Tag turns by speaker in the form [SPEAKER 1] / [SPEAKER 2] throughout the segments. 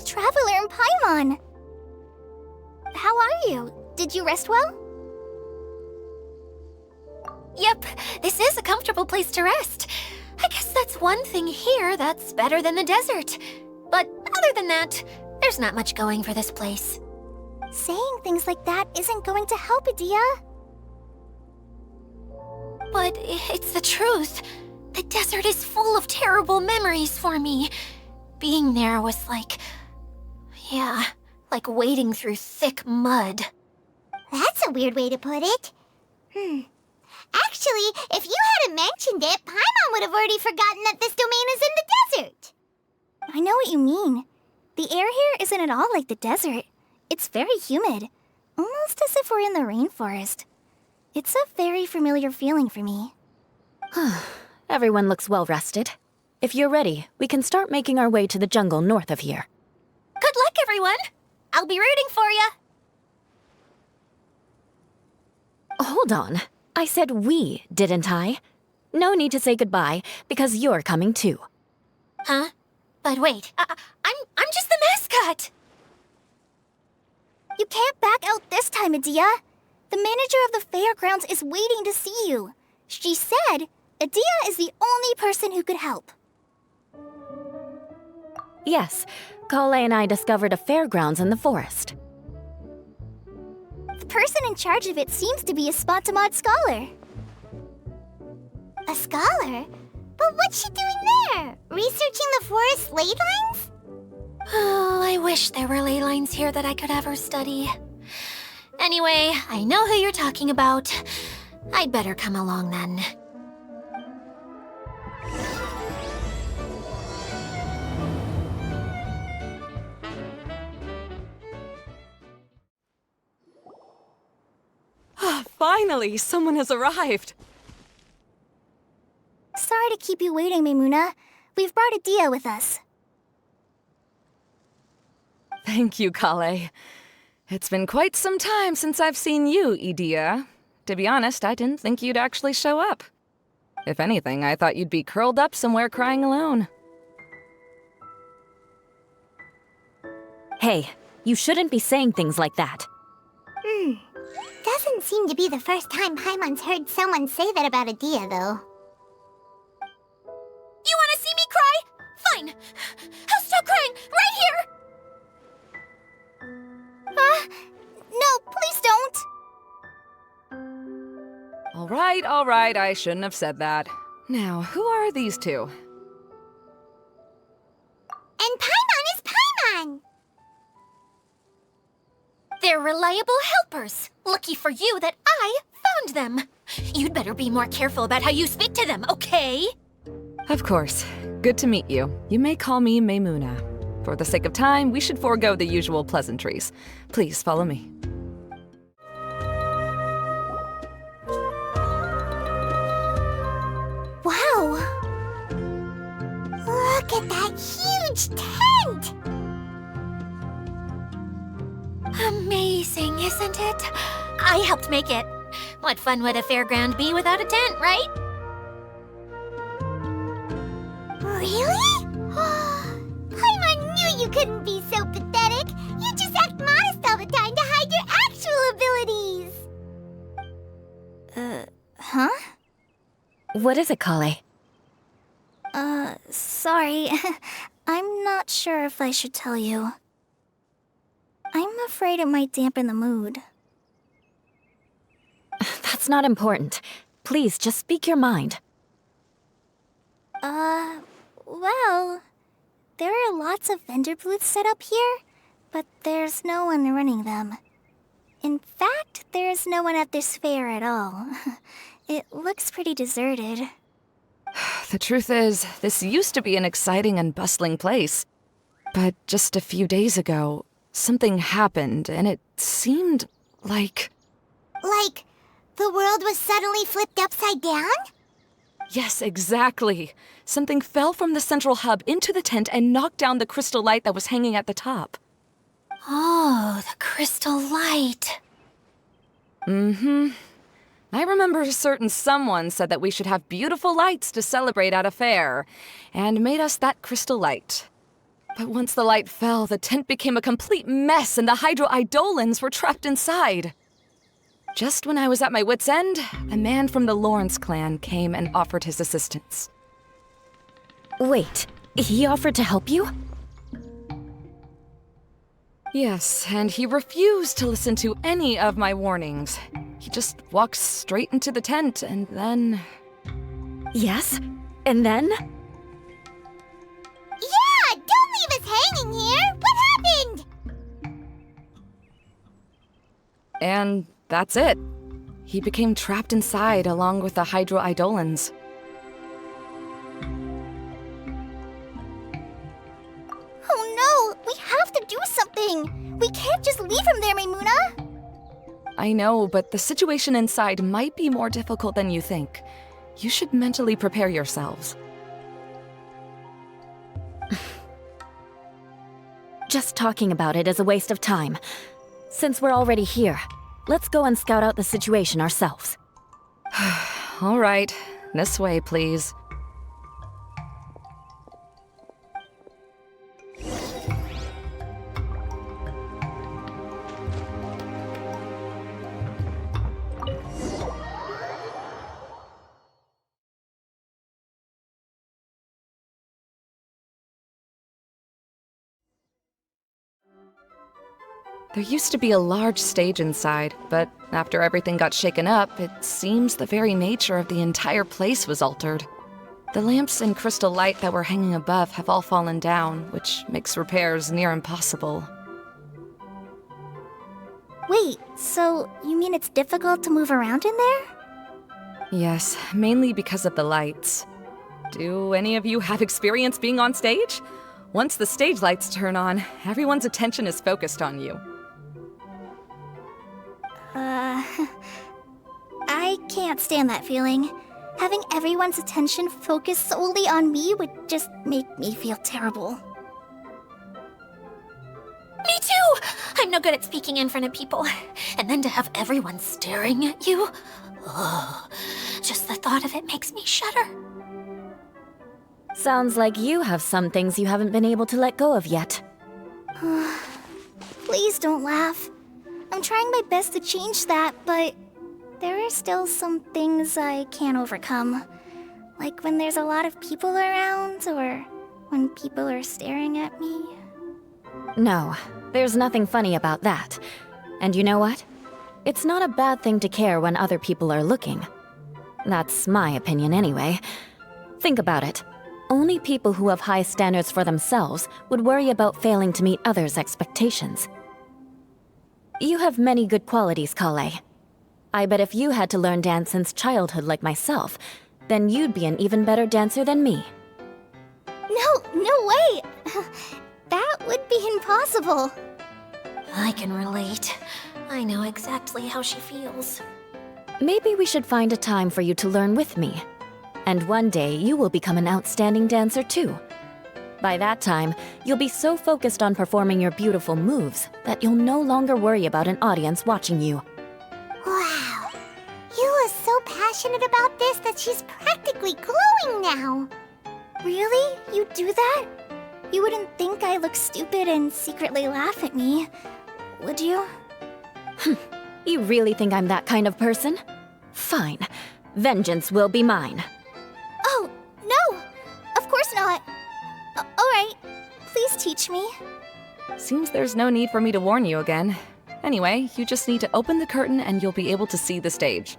[SPEAKER 1] traveler in Paimon. How are you? Did you rest well?
[SPEAKER 2] Yep, this is a comfortable place to rest. I guess that's one thing here that's better than the desert. But other than that, there's not much going for this place.
[SPEAKER 1] Saying things like that isn't going to help, Adia.
[SPEAKER 2] But it's the truth. The desert is full of terrible memories for me. Being there was like... yeah, like wading through thick mud.
[SPEAKER 1] That's a weird way to put it. Actually, if you hadn't mentioned it, Paimon would have already forgotten that this domain is in the desert. I know what you mean. The air here isn't at all like the desert. It's very humid, almost as if we're in the rainforest. It's a very familiar feeling for me.
[SPEAKER 3] Everyone looks well rested. If you're ready, we can start making our way to the jungle north of here.
[SPEAKER 2] Good luck, everyone! I'll be rooting for you!
[SPEAKER 3] Hold on. I said we, didn't I? No need to say goodbye, because you're coming too.
[SPEAKER 2] Huh? But wait, I'm just the mascot!
[SPEAKER 1] You can't back out this time, Adia. The manager of the fairgrounds is waiting to see you. She said Adia is the only person who could help.
[SPEAKER 3] Yes, Kale and I discovered a fairgrounds in the forest.
[SPEAKER 1] The person in charge of it seems to be a Spontamod scholar. A scholar? But what's she doing there? Researching the forest ley lines?
[SPEAKER 2] Oh, I wish there were ley lines here that I could ever study. Anyway, I know who you're talking about. I'd better come along then.
[SPEAKER 4] Finally, someone has arrived.
[SPEAKER 1] Sorry to keep you waiting, Maimuna. We've brought Adia with us.
[SPEAKER 4] Thank you, Kale. It's been quite some time since I've seen you, Idia. To be honest, I didn't think you'd actually show up. If anything, I thought you'd be curled up somewhere crying alone.
[SPEAKER 3] Hey, you shouldn't be saying things like that.
[SPEAKER 1] Doesn't seem to be the first time Paimon's heard someone say that about Adia, though.
[SPEAKER 2] You want to see me cry? Fine. I'll stop crying right here.
[SPEAKER 1] No, please don't!
[SPEAKER 4] All right, I shouldn't have said that. Now, who are these two?
[SPEAKER 1] And Paimon is Paimon!
[SPEAKER 2] They're reliable helpers. Lucky for you that I found them. You'd better be more careful about how you speak to them, okay?
[SPEAKER 4] Of course. Good to meet you. You may call me Maimuna. For the sake of time, we should forego the usual pleasantries. Please follow me.
[SPEAKER 1] Wow! Look at that huge tent!
[SPEAKER 2] Amazing, isn't it? I helped make it. What fun would a fairground be without a tent, right?
[SPEAKER 1] Really? Paimon knew you couldn't be so pathetic. You just act modest all the time to hide your actual abilities. Huh?
[SPEAKER 3] What is it, Kale?
[SPEAKER 1] Sorry. I'm not sure if I should tell you. I'm afraid it might dampen the mood.
[SPEAKER 3] That's not important. Please, just speak your mind.
[SPEAKER 1] Well, there are lots of vendor booths set up here, but there's no one running them. In fact, there's no one at this fair at all. It looks pretty deserted.
[SPEAKER 4] The truth is, this used to be an exciting and bustling place. But just a few days ago, something happened, and it seemed like...
[SPEAKER 1] Like, the world was suddenly flipped upside down?
[SPEAKER 4] Yes, exactly. Something fell from the central hub into the tent and knocked down the crystal light that was hanging at the top.
[SPEAKER 2] Oh, the crystal light.
[SPEAKER 4] Mm-hmm. I remember a certain someone said that we should have beautiful lights to celebrate at a fair, and made us that crystal light. But once the light fell, the tent became a complete mess and the hydro-eidolons were trapped inside. Just when I was at my wit's end, a man from the Lawrence clan came and offered his assistance.
[SPEAKER 3] Wait, he offered to help you?
[SPEAKER 4] Yes, and he refused to listen to any of my warnings. He just walked straight into the tent and then...
[SPEAKER 3] Yes? And then?
[SPEAKER 1] Yeah, don't leave us hanging here! What happened?
[SPEAKER 4] And that's it. He became trapped inside along with the hydro-eidolons.
[SPEAKER 1] Oh no! We have to do something! We can't just leave him there, Maimuna!
[SPEAKER 4] I know, but the situation inside might be more difficult than you think. You should mentally prepare yourselves.
[SPEAKER 3] Just talking about it is a waste of time. Since we're already here, let's go and scout out the situation ourselves.
[SPEAKER 4] All right, this way, please. There used to be a large stage inside, but after everything got shaken up, it seems the very nature of the entire place was altered. The lamps and crystal light that were hanging above have all fallen down, which makes repairs near impossible.
[SPEAKER 1] Wait, so you mean it's difficult to move around in there?
[SPEAKER 4] Yes, mainly because of the lights. Do any of you have experience being on stage? Once the stage lights turn on, everyone's attention is focused on you.
[SPEAKER 1] I can't stand that feeling. Having everyone's attention focused solely on me would just make me feel terrible.
[SPEAKER 2] Me too! I'm no good at speaking in front of people. And then to have everyone staring at you. Oh, just the thought of it makes me shudder.
[SPEAKER 3] Sounds like you have some things you haven't been able to let go of yet.
[SPEAKER 1] Please don't laugh. I'm trying my best to change that, but there are still some things I can't overcome. Like when there's a lot of people around, or when people are staring at me.
[SPEAKER 3] No, there's nothing funny about that. And you know what? It's not a bad thing to care when other people are looking. That's my opinion anyway. Think about it. Only people who have high standards for themselves would worry about failing to meet others' expectations. You have many good qualities, Kale. I bet if you had to learn dance since childhood like myself, then you'd be an even better dancer than me.
[SPEAKER 1] No way! That would be impossible.
[SPEAKER 2] I can relate. I know exactly how she feels.
[SPEAKER 3] Maybe we should find a time for you to learn with me. And one day, you will become an outstanding dancer too. By that time, you'll be so focused on performing your beautiful moves that you'll no longer worry about an audience watching you.
[SPEAKER 1] Wow. You are so passionate about this that she's practically glowing now. Really? You do that? You wouldn't think I look stupid and secretly laugh at me, would you?
[SPEAKER 3] You really think I'm that kind of person? Fine. Vengeance will be mine.
[SPEAKER 1] Oh, no! Of course not. Alright, please teach me.
[SPEAKER 4] Seems there's no need for me to warn you again. Anyway, you just need to open the curtain and you'll be able to see the stage.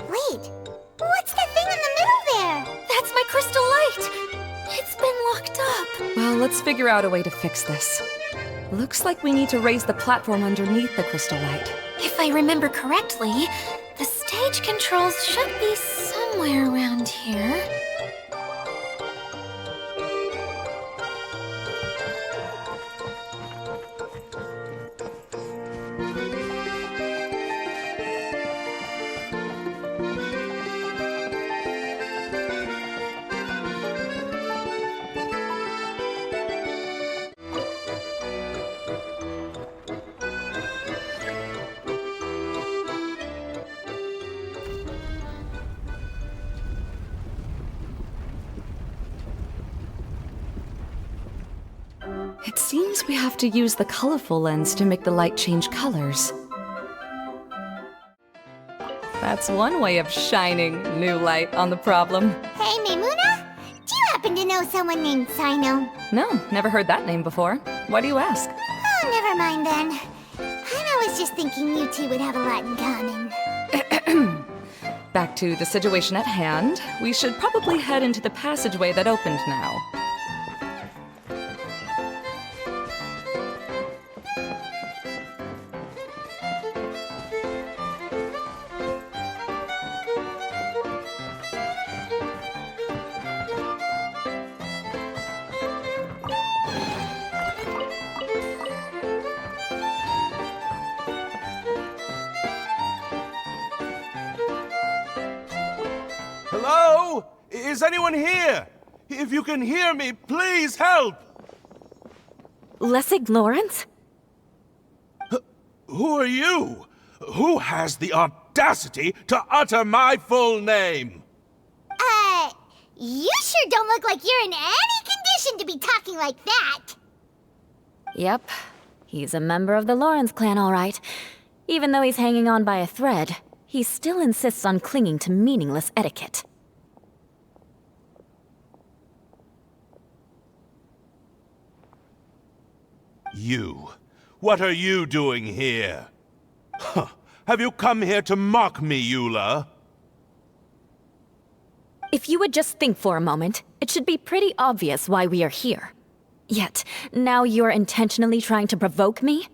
[SPEAKER 1] Wait, what's that thing in the middle there?
[SPEAKER 2] That's my crystal light! It's been locked up.
[SPEAKER 4] Well, let's figure out a way to fix this. Looks like we need to raise the platform underneath the crystal light.
[SPEAKER 2] If I remember correctly, the stage controls should be somewhere around here.
[SPEAKER 4] seems we have to use the colorful lens to make the light change colors. That's one way of shining new light on the problem.
[SPEAKER 1] Hey, Maimuna? Do you happen to know someone named Sino?
[SPEAKER 4] No, never heard that name before. Why do you ask?
[SPEAKER 1] Oh, never mind then. I was just thinking you two would have a lot in common.
[SPEAKER 4] Back to the situation at hand. We should probably head into the passageway that opened now.
[SPEAKER 5] Hello? Is anyone here? If you can hear me, please help!
[SPEAKER 3] Lessig Lawrence?
[SPEAKER 5] Who are you? Who has the audacity to utter my full name?
[SPEAKER 1] You sure don't look like you're in any condition to be talking like that.
[SPEAKER 3] Yep. He's a member of the Lawrence clan, all right. Even though he's hanging on by a thread, he still insists on clinging to meaningless etiquette.
[SPEAKER 5] You. What are you doing here? Huh. Have you come here to mock me, Eula?
[SPEAKER 3] If you would just think for a moment, it should be pretty obvious why we are here. Yet, now you're intentionally trying to provoke me?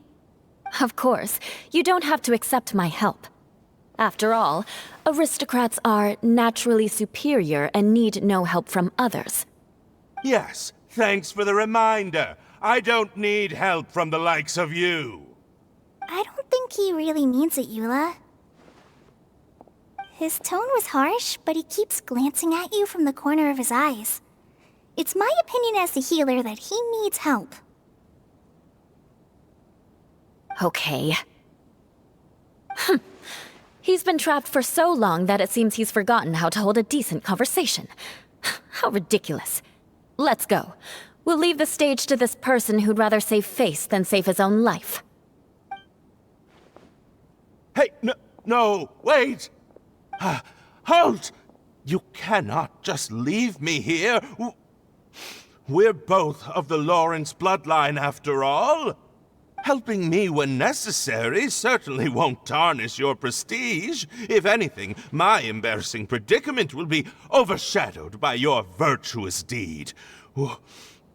[SPEAKER 3] Of course, you don't have to accept my help. After all, aristocrats are naturally superior and need no help from others.
[SPEAKER 5] Yes, thanks for the reminder. I don't need help from the likes of you.
[SPEAKER 1] I don't think he really means it, Eula. His tone was harsh, but he keeps glancing at you from the corner of his eyes. It's my opinion as the healer that he needs help.
[SPEAKER 3] Okay. He's been trapped for so long that it seems he's forgotten how to hold a decent conversation. How ridiculous. Let's go. We'll leave the stage to this person who'd rather save face than save his own life.
[SPEAKER 5] Hey, no, wait! Halt! You cannot just leave me here. We're both of the Lawrence bloodline, after all. Helping me when necessary certainly won't tarnish your prestige. If anything, my embarrassing predicament will be overshadowed by your virtuous deed.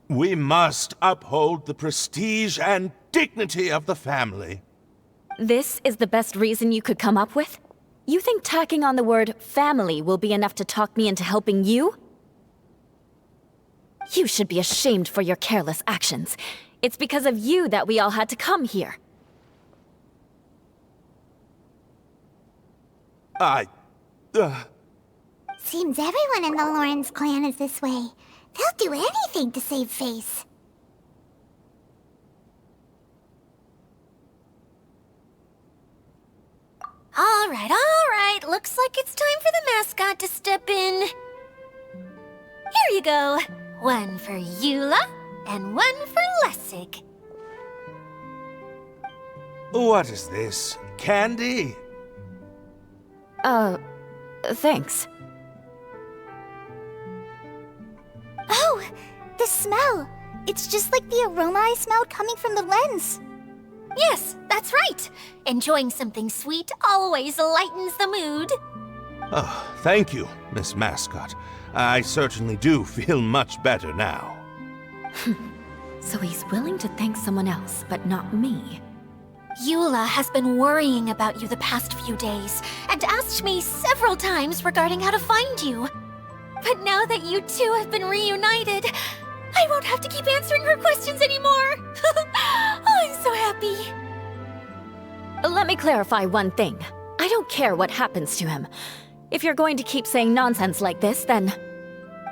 [SPEAKER 5] We must uphold the prestige and dignity of the family.
[SPEAKER 3] This is the best reason you could come up with? You think tacking on the word family will be enough to talk me into helping you? You should be ashamed for your careless actions. It's because of you that we all had to come here.
[SPEAKER 1] Seems everyone in the Lawrence clan is this way. They'll do anything to save face.
[SPEAKER 2] All right. Looks like it's time for the mascot to step in. Here you go. One for Eula, and one for Lessig.
[SPEAKER 5] What is this? Candy?
[SPEAKER 3] Thanks.
[SPEAKER 1] Oh, the smell! It's just like the aroma I smelled coming from the lens.
[SPEAKER 2] Yes, that's right. Enjoying something sweet always lightens the mood.
[SPEAKER 5] Oh, thank you, Miss Mascot. I certainly do feel much better now.
[SPEAKER 3] So he's willing to thank someone else, but not me.
[SPEAKER 2] Eula has been worrying about you the past few days, and asked me several times regarding how to find you. But now that you two have been reunited, I won't have to keep answering her questions anymore. Oh, I'm so happy.
[SPEAKER 3] Let me clarify one thing. I don't care what happens to him. If you're going to keep saying nonsense like this, then...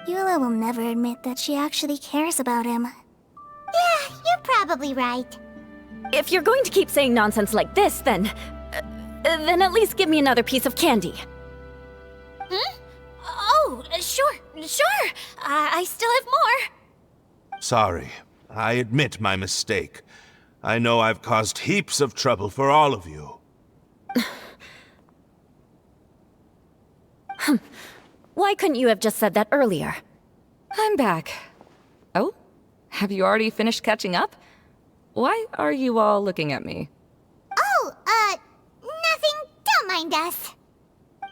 [SPEAKER 1] Eula will never admit that she actually cares about him. Yeah, you're probably right.
[SPEAKER 3] If you're going to keep saying nonsense like this, then at least give me another piece of candy.
[SPEAKER 2] Oh, sure. I still have more.
[SPEAKER 5] Sorry. I admit my mistake. I know I've caused heaps of trouble for all of you.
[SPEAKER 3] Why couldn't you have just said that earlier?
[SPEAKER 4] I'm back. Oh? Have you already finished catching up? Why are you all looking at me?
[SPEAKER 1] Oh, nothing. Don't mind us.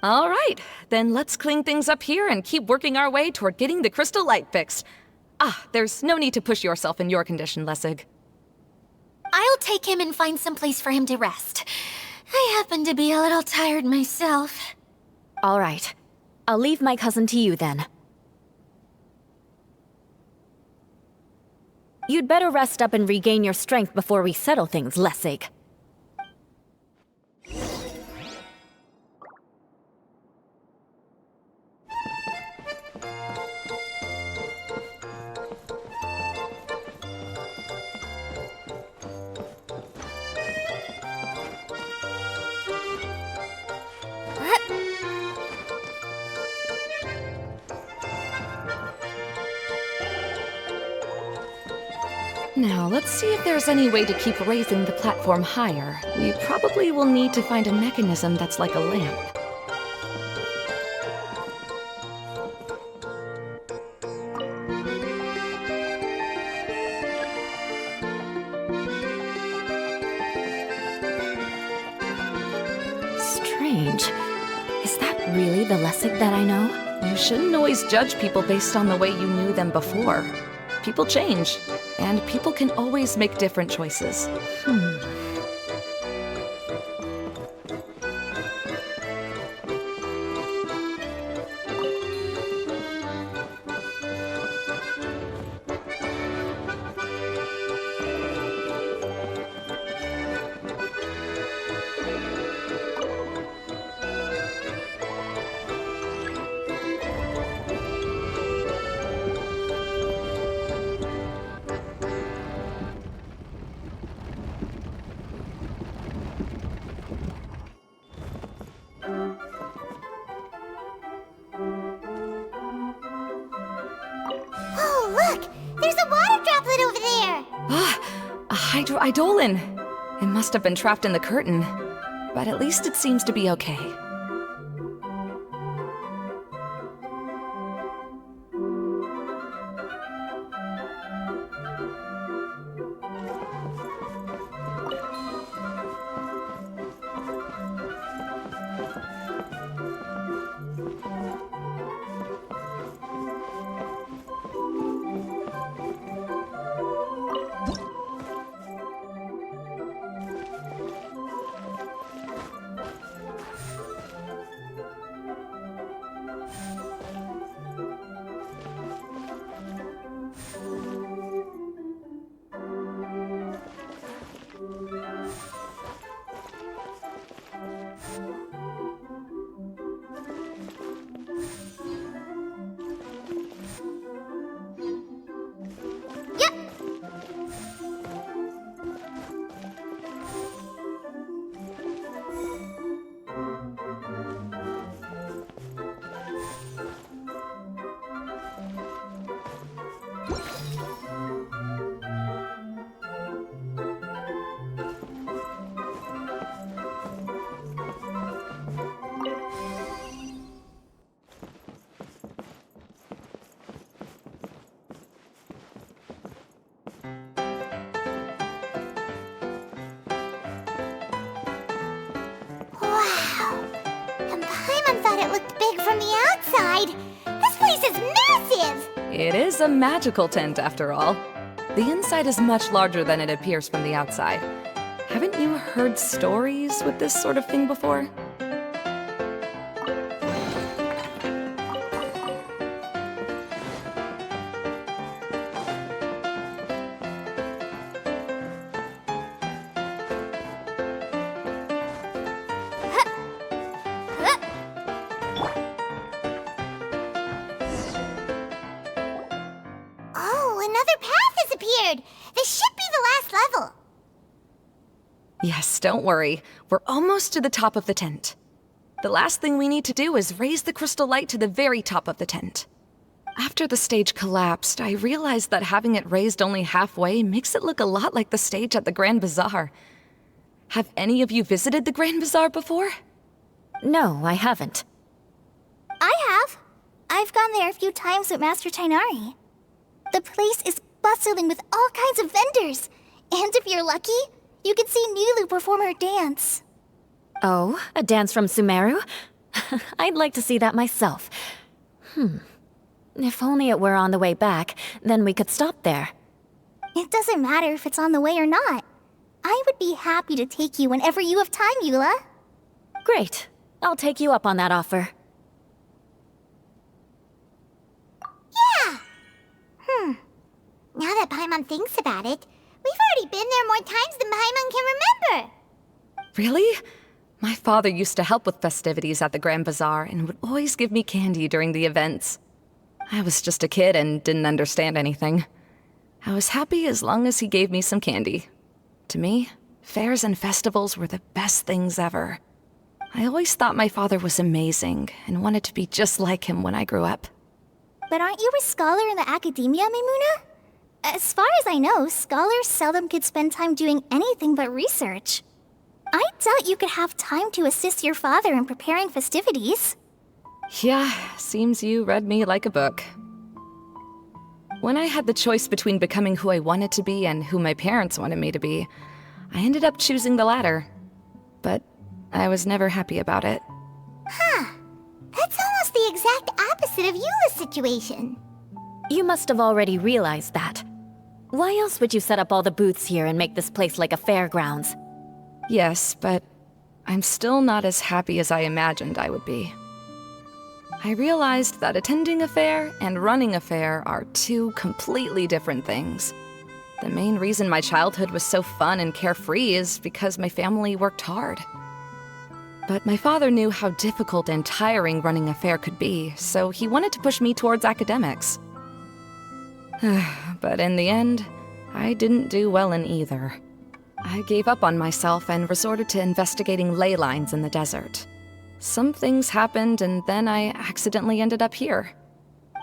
[SPEAKER 4] All right, then let's clean things up here and keep working our way toward getting the crystal light fixed. Ah, there's no need to push yourself in your condition, Lessig.
[SPEAKER 2] I'll take him and find some place for him to rest. I happen to be a little tired myself.
[SPEAKER 3] All right. I'll leave my cousin to you then. You'd better rest up and regain your strength before we settle things, Lessig.
[SPEAKER 4] Now, let's see if there's any way to keep raising the platform higher. We probably will need to find a mechanism that's like a lamp.
[SPEAKER 3] Strange. Is that really the Lessig that I know?
[SPEAKER 4] You shouldn't always judge people based on the way you knew them before. People change, and people can always make different choices.
[SPEAKER 1] Oh, look! There's a water droplet over there!
[SPEAKER 4] A hydroidolin! It must have been trapped in the curtain. But at least it seems to be okay.
[SPEAKER 1] This place is massive!
[SPEAKER 4] It is a magical tent, after all. The inside is much larger than it appears from the outside. Haven't you heard stories with this sort of thing before?
[SPEAKER 1] This should be the last level.
[SPEAKER 4] Yes, don't worry. We're almost to the top of the tent. The last thing we need to do is raise the crystal light to the very top of the tent. After the stage collapsed, I realized that having it raised only halfway makes it look a lot like the stage at the Grand Bazaar. Have any of you visited the Grand Bazaar before?
[SPEAKER 3] No, I haven't.
[SPEAKER 1] I have. I've gone there a few times with Master Tainari. The place is bustling with all kinds of vendors. And if you're lucky, you can see Nilu perform her dance.
[SPEAKER 3] Oh, a dance from Sumeru? I'd like to see that myself. If only it were on the way back, then we could stop there.
[SPEAKER 1] It doesn't matter if it's on the way or not. I would be happy to take you whenever you have time, Eula.
[SPEAKER 3] Great. I'll take you up on that offer.
[SPEAKER 1] Yeah! Now that Paimon thinks about it, we've already been there more times than Paimon can remember.
[SPEAKER 4] Really? My father used to help with festivities at the Grand Bazaar and would always give me candy during the events. I was just a kid and didn't understand anything. I was happy as long as he gave me some candy. To me, fairs and festivals were the best things ever. I always thought my father was amazing and wanted to be just like him when I grew up.
[SPEAKER 1] But aren't you a scholar in the academia, Maimuna? As far as I know, scholars seldom could spend time doing anything but research. I doubt you could have time to assist your father in preparing festivities.
[SPEAKER 4] Yeah, seems you read me like a book. When I had the choice between becoming who I wanted to be and who my parents wanted me to be, I ended up choosing the latter. But I was never happy about it.
[SPEAKER 1] That's almost the exact opposite of Eula's situation.
[SPEAKER 3] You must have already realized that. Why else would you set up all the booths here and make this place like a fairgrounds?
[SPEAKER 4] Yes, but I'm still not as happy as I imagined I would be. I realized that attending a fair and running a fair are two completely different things. The main reason my childhood was so fun and carefree is because my family worked hard. But my father knew how difficult and tiring running a fair could be, so he wanted to push me towards academics. But in the end, I didn't do well in either. I gave up on myself and resorted to investigating ley lines in the desert. Some things happened, and then I accidentally ended up here.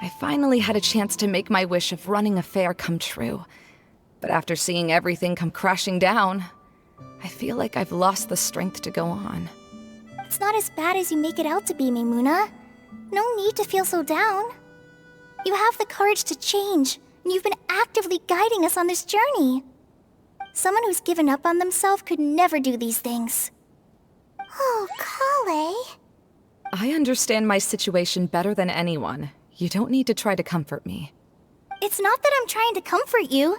[SPEAKER 4] I finally had a chance to make my wish of running a fair come true. But after seeing everything come crashing down, I feel like I've lost the strength to go on.
[SPEAKER 1] It's not as bad as you make it out to be, Maimuna. No need to feel so down. You have the courage to change, and you've been actively guiding us on this journey. Someone who's given up on themselves could never do these things. Oh, Kale.
[SPEAKER 4] I understand my situation better than anyone. You don't need to try to comfort me.
[SPEAKER 1] It's not that I'm trying to comfort you.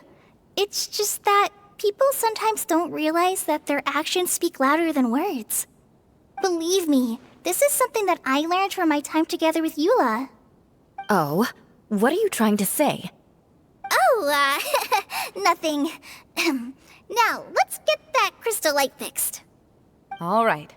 [SPEAKER 1] It's just that people sometimes don't realize that their actions speak louder than words. Believe me, this is something that I learned from my time together with Eula.
[SPEAKER 3] Oh, what are you trying to say?
[SPEAKER 1] Oh, nothing. Now, let's get that crystal light fixed.
[SPEAKER 4] All right.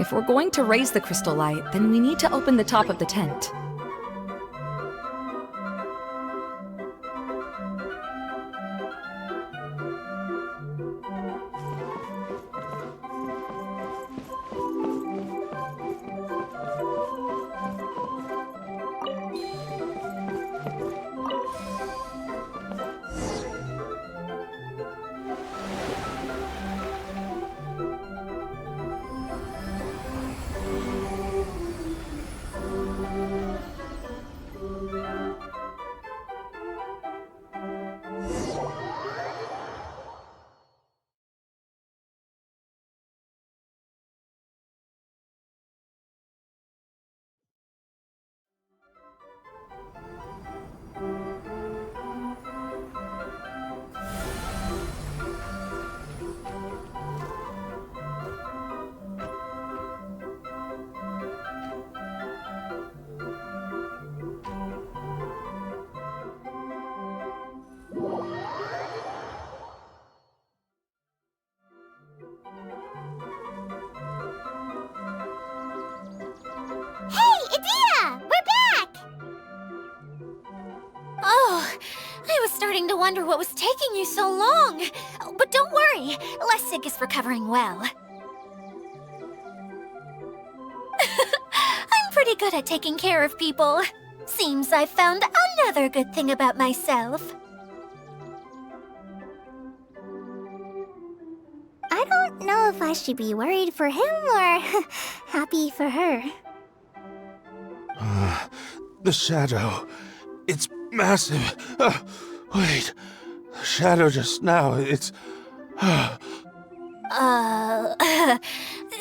[SPEAKER 4] If we're going to raise the crystal light, then we need to open the top of the tent.
[SPEAKER 1] Hey, Edea! We're back!
[SPEAKER 2] Oh, I was starting to wonder what was taking you so long. But don't worry, Lessig is recovering well. I'm pretty good at taking care of people. Seems I've found another good thing about myself.
[SPEAKER 1] I don't know if I should be worried for him or happy for her.
[SPEAKER 5] The shadow. It's massive. Wait. The shadow just now. It's.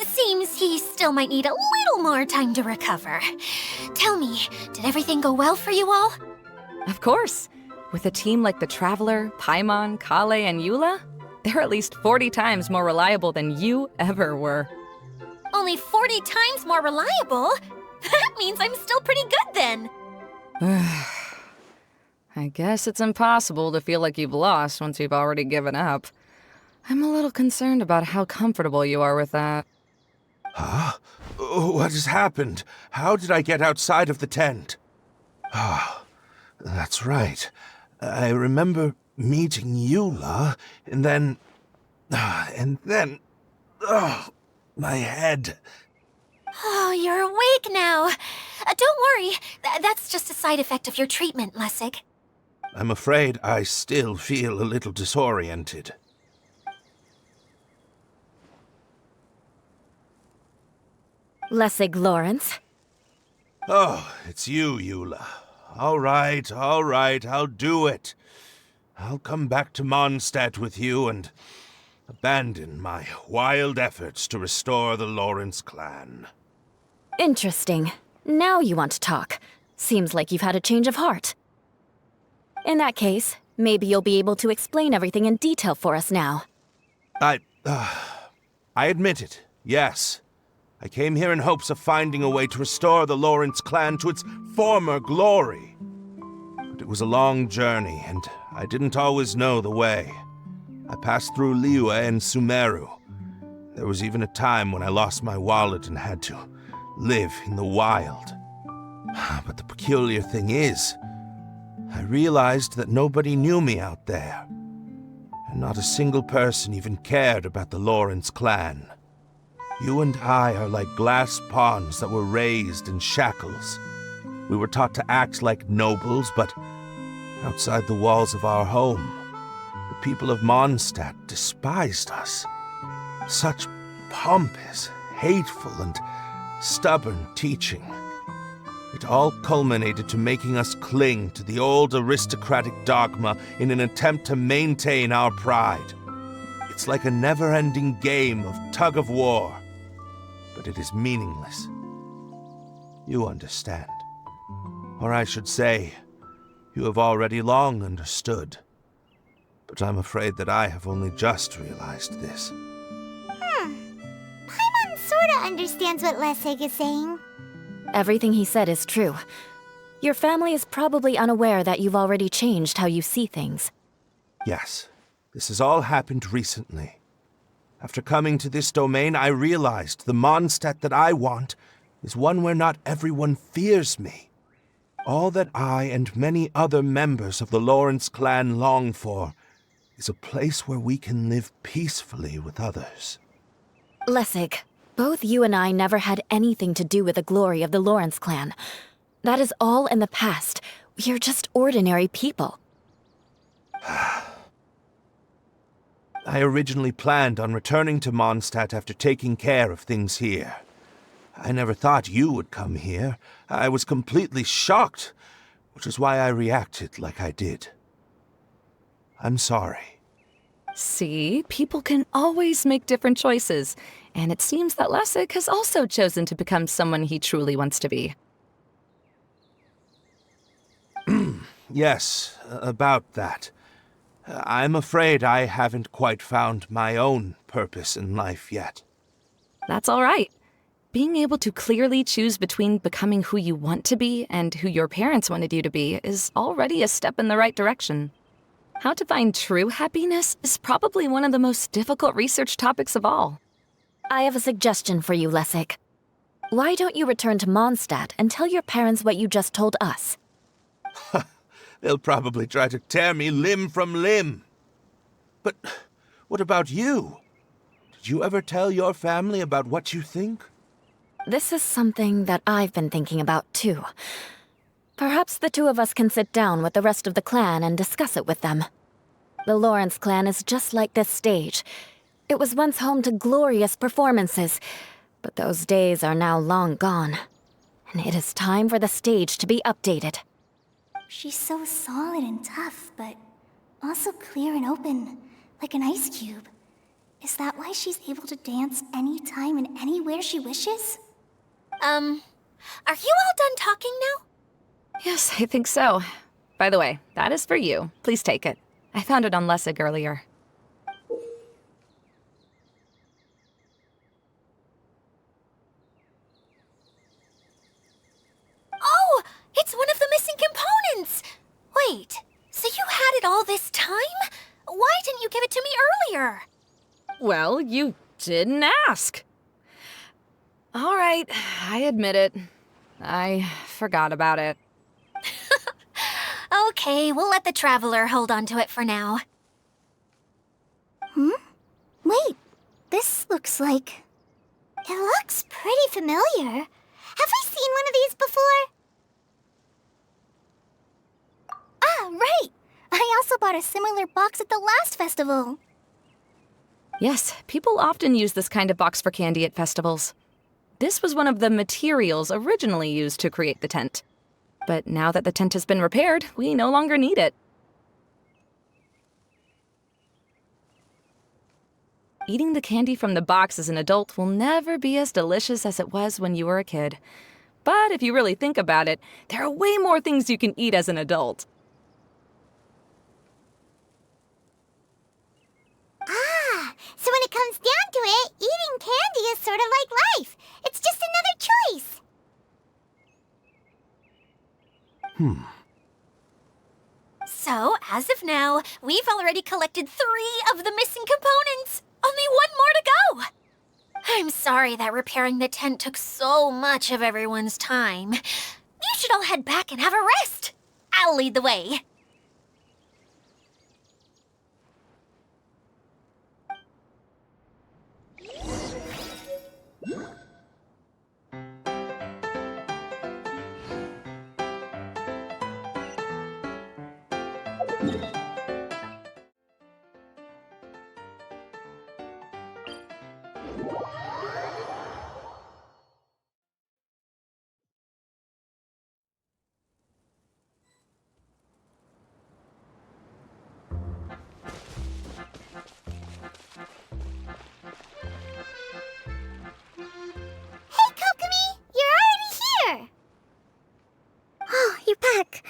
[SPEAKER 2] Seems he still might need a little more time to recover. Tell me, did everything go well for you all?
[SPEAKER 4] Of course. With a team like the Traveler, Paimon, Kale, and Eula, they're at least 40 times more reliable than you ever were.
[SPEAKER 2] Only 40 times more reliable? That means I'm still pretty good then.
[SPEAKER 4] I guess it's impossible to feel like you've lost once you've already given up. I'm a little concerned about how comfortable you are with that.
[SPEAKER 5] Huh? What has happened? How did I get outside of the tent? Ah, that's right. I remember meeting Eula, and then... my head.
[SPEAKER 2] Oh, you're awake now. Don't worry, that's just a side effect of your treatment, Lessig.
[SPEAKER 5] I'm afraid I still feel a little disoriented.
[SPEAKER 3] Lessig Lawrence.
[SPEAKER 5] Oh, it's you, Eula. All right, I'll do it. I'll come back to Mondstadt with you and abandon my wild efforts to restore the Lawrence clan.
[SPEAKER 3] Interesting. Now you want to talk. Seems like you've had a change of heart. In that case, maybe you'll be able to explain everything in detail for us now.
[SPEAKER 5] I admit it, yes. I came here in hopes of finding a way to restore the Lawrence clan to its former glory. But it was a long journey, and I didn't always know the way. I passed through Liyue and Sumeru. There was even a time when I lost my wallet and had to live in the wild. But the peculiar thing is, I realized that nobody knew me out there. And not a single person even cared about the Lawrence clan. You and I are like glass pawns that were raised in shackles. We were taught to act like nobles, but outside the walls of our home, the people of Mondstadt despised us. Such pompous, hateful, and stubborn teaching. It all culminated to making us cling to the old aristocratic dogma in an attempt to maintain our pride. It's like a never-ending game of tug-of-war, but it is meaningless. You understand. Or I should say, you have already long understood. But I'm afraid that I have only just realized this.
[SPEAKER 1] Paimon sorta understands what Lessig is saying.
[SPEAKER 3] Everything he said is true. Your family is probably unaware that you've already changed how you see things.
[SPEAKER 5] Yes, this has all happened recently. After coming to this domain, I realized the Mondstadt that I want is one where not everyone fears me. All that I and many other members of the Lawrence clan long for is a place where we can live peacefully with others.
[SPEAKER 3] Lessig, both you and I never had anything to do with the glory of the Lawrence clan. That is all in the past. We are just ordinary people.
[SPEAKER 5] I originally planned on returning to Mondstadt after taking care of things here. I never thought you would come here. I was completely shocked, which is why I reacted like I did. I'm sorry.
[SPEAKER 4] See, people can always make different choices, and it seems that Lessig has also chosen to become someone he truly wants to be.
[SPEAKER 5] Yes, about that. I'm afraid I haven't quite found my own purpose in life yet.
[SPEAKER 4] That's all right. Being able to clearly choose between becoming who you want to be and who your parents wanted you to be is already a step in the right direction. How to find true happiness is probably one of the most difficult research topics of all.
[SPEAKER 3] I have a suggestion for you, Lessig. Why don't you return to Mondstadt and tell your parents what you just told us?
[SPEAKER 5] They'll probably try to tear me limb from limb. But what about you? Did you ever tell your family about what you think?
[SPEAKER 3] This is something that I've been thinking about, too. Perhaps the two of us can sit down with the rest of the clan and discuss it with them. The Lawrence clan is just like this stage. It was once home to glorious performances, but those days are now long gone. And it is time for the stage to be updated.
[SPEAKER 1] She's so solid and tough, but also clear and open, like an ice cube. Is that why she's able to dance anytime and anywhere she wishes?
[SPEAKER 2] Are you all done talking now?
[SPEAKER 4] Yes, I think so. By the way, that is for you. Please take it. I found it on Lessig earlier.
[SPEAKER 2] Oh, it's one of the missing components! Wait, so you had it all this time? Why didn't you give it to me earlier?
[SPEAKER 4] Well, you didn't ask. All right, I admit it. I forgot about it.
[SPEAKER 2] Okay, we'll let the Traveler hold on to it for now.
[SPEAKER 1] Wait, this looks like... It looks pretty familiar. Have we seen one of these before? Ah, right! I also bought a similar box at the last festival.
[SPEAKER 4] Yes, people often use this kind of box for candy at festivals. This was one of the materials originally used to create the tent. But now that the tent has been repaired, we no longer need it. Eating the candy from the box as an adult will never be as delicious as it was when you were a kid. But if you really think about it, there are way more things you can eat as an adult.
[SPEAKER 1] Ah, so when it comes down to it, eating candy is sort of like life. It's just another choice.
[SPEAKER 2] So, as of now, we've already collected 3 of the missing components. Only 1 more to go. I'm sorry that repairing the tent took so much of everyone's time. You should all head back and have a rest. I'll lead the way.
[SPEAKER 1] Hey, Kokomi! You're already here! Oh, you're back.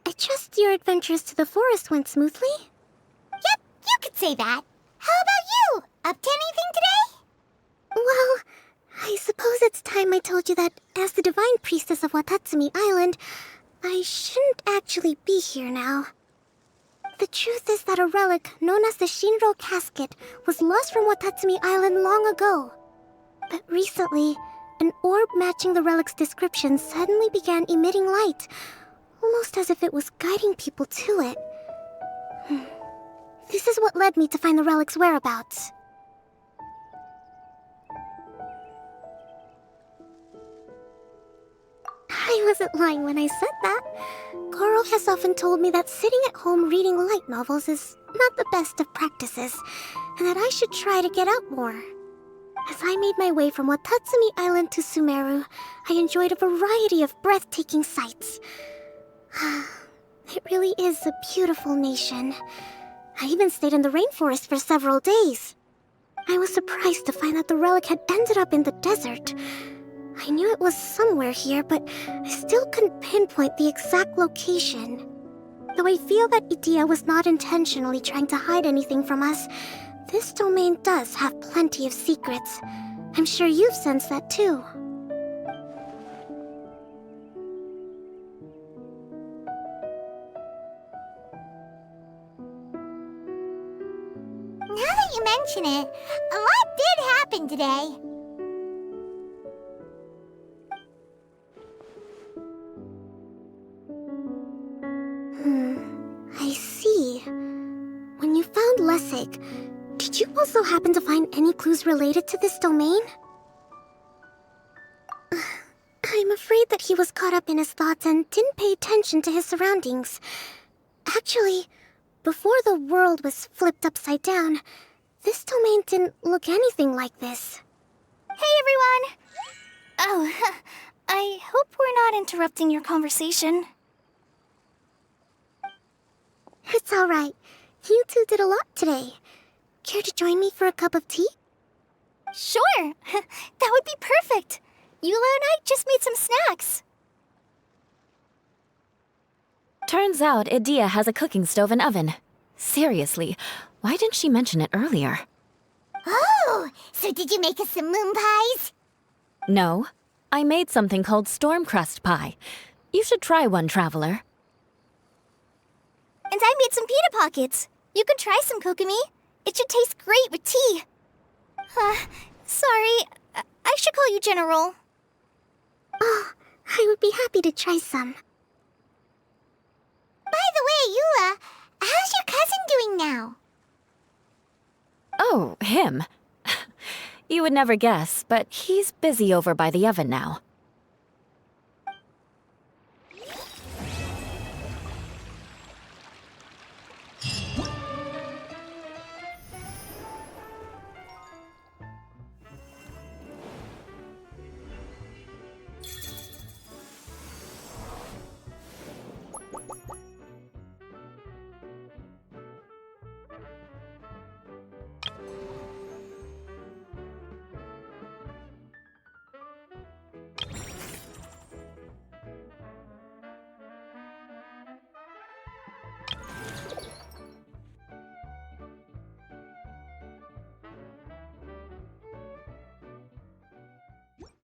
[SPEAKER 1] I trust your adventures to the forest went smoothly? Yep, you could say that. How about you? Up to anything today? Well, I suppose it's time I told you that as the Divine Priestess of Watatsumi Island, I shouldn't actually be here now. The
[SPEAKER 6] The truth is that a relic known as the Shinro casket was lost from Watatsumi Island long ago. But recently, an orb matching the relic's description suddenly began emitting light, almost as if it was guiding people to it. This is what led me to find the relic's whereabouts. I wasn't lying when I said that. Goro has often told me that sitting at home reading light novels is not the best of practices, and that I should try to get out more. As I made my way from Watatsumi Island to Sumeru, I enjoyed a variety of breathtaking sights. It really is a beautiful nation. I even stayed in the rainforest for several days. I was surprised to find that the relic had ended up in the desert. I knew it was somewhere here, but I still couldn't pinpoint the exact location. Though I feel that Idia was not intentionally trying to hide anything from us, this domain does have plenty of secrets. I'm sure you've sensed that too.
[SPEAKER 1] Now that you mention it, a lot did happen today.
[SPEAKER 6] I see. When you found Lessig, did you also happen to find any clues related to this domain? I'm afraid that he was caught up in his thoughts and didn't pay attention to his surroundings. Actually, before the world was flipped upside down, this domain didn't look anything like this.
[SPEAKER 1] Hey, everyone! Oh, I hope we're not interrupting your conversation.
[SPEAKER 6] It's alright. You two did a lot today. Care to join me for a cup of tea?
[SPEAKER 1] Sure! That would be perfect! Eula and I just made some snacks.
[SPEAKER 3] Turns out Idia has a cooking stove and oven. Seriously, why didn't she mention it earlier?
[SPEAKER 1] Oh, so did you make us some moon pies?
[SPEAKER 3] No, I made something called storm crust pie. You should try one, traveler.
[SPEAKER 1] And I made some pita pockets. You can try some, Kokomi. It should taste great with tea. Sorry, I should call you General.
[SPEAKER 6] Oh, I would be happy to try some.
[SPEAKER 1] By the way, Eula, how's your cousin doing now?
[SPEAKER 3] Oh, him. You would never guess, but he's busy over by the oven now.